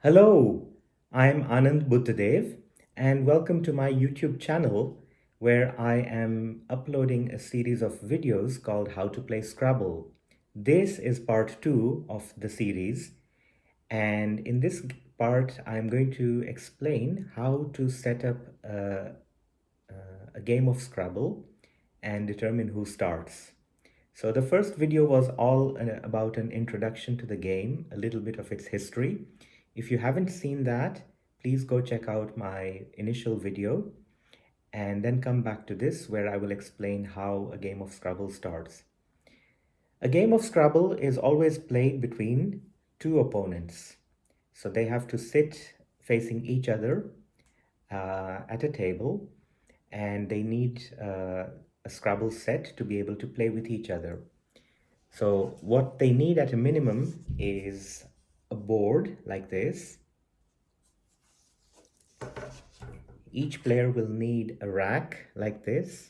Hello, I'm Anand Buddhadev, and welcome to my YouTube channel where I am uploading a series of videos called How to Play Scrabble. This is part 2 of the series, and in this part, I'm going to explain how to set up a game of Scrabble and determine who starts. So the first video was all about an introduction to the game, a little bit of its history. If you haven't seen that, please go check out my initial video and then come back to this where I will explain how a game of Scrabble starts. A game of Scrabble is always played between two opponents. So they have to sit facing each other at a table, and they need a Scrabble set to be able to play with each other. So what they need at a minimum is a board like this. Each player will need a rack like this.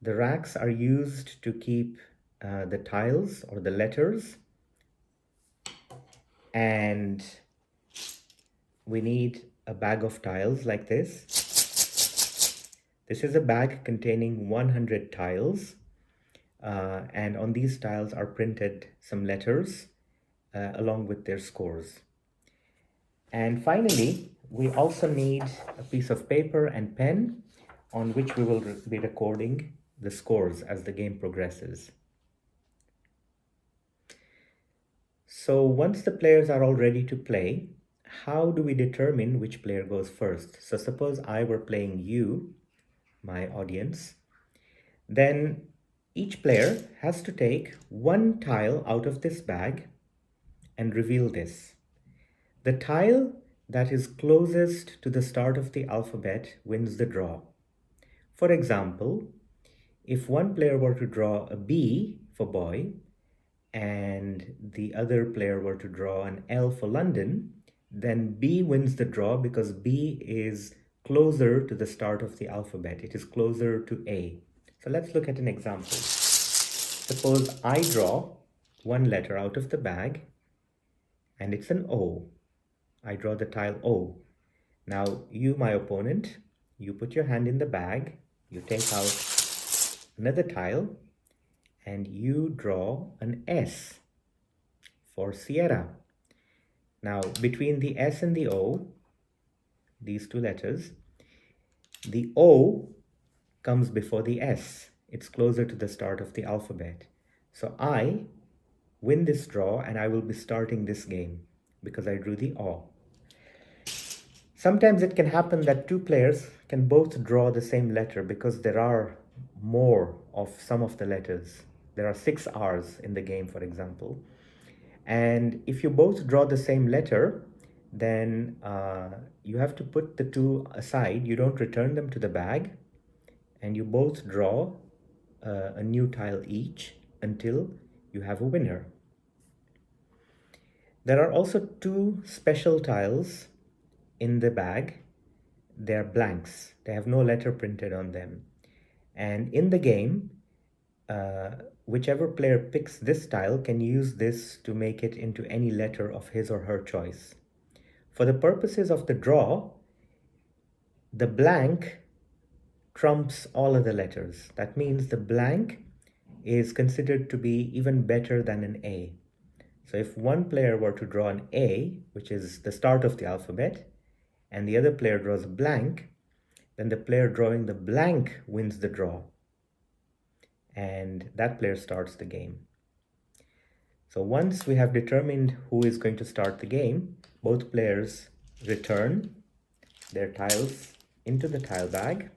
The racks are used to keep the tiles or the letters, and we need a bag of tiles like this. This is a bag containing 100 tiles, and on these tiles are printed some letters along with their scores. And finally, we also need a piece of paper and pen on which we will be recording the scores as the game progresses. So once the players are all ready to play, how do we determine which player goes first? So suppose I were playing you, my audience, then each player has to take one tile out of this bag and reveal this. The tile that is closest to the start of the alphabet wins the draw. For example, if one player were to draw a B for boy and the other player were to draw an L for London, then B wins the draw because B is closer to the start of the alphabet. It is closer to A. So let's look at an example. Suppose I draw one letter out of the bag and it's an O. I draw the tile O. Now you, my opponent, you put your hand in the bag, you take out another tile, and you draw an S for Sierra. Now between the S and the O, these two letters, the O comes before the S. It's closer to the start of the alphabet. So I win this draw and I will be starting this game because I drew the O. Sometimes it can happen that two players can both draw the same letter because there are more of some of the letters. There are 6 R's in the game, for example. And if you both draw the same letter, then you have to put the two aside. You don't return them to the bag, and you both draw a new tile each until you have a winner. There are also two special tiles in the bag. They're blanks. They have no letter printed on them. And in the game, whichever player picks this tile can use this to make it into any letter of his or her choice. For the purposes of the draw, the blank trumps all other letters. That means the blank is considered to be even better than an A. So if one player were to draw an A, which is the start of the alphabet, and the other player draws a blank, then the player drawing the blank wins the draw. And that player starts the game. So once we have determined who is going to start the game, both players return their tiles into the tile bag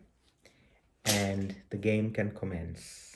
and the game can commence.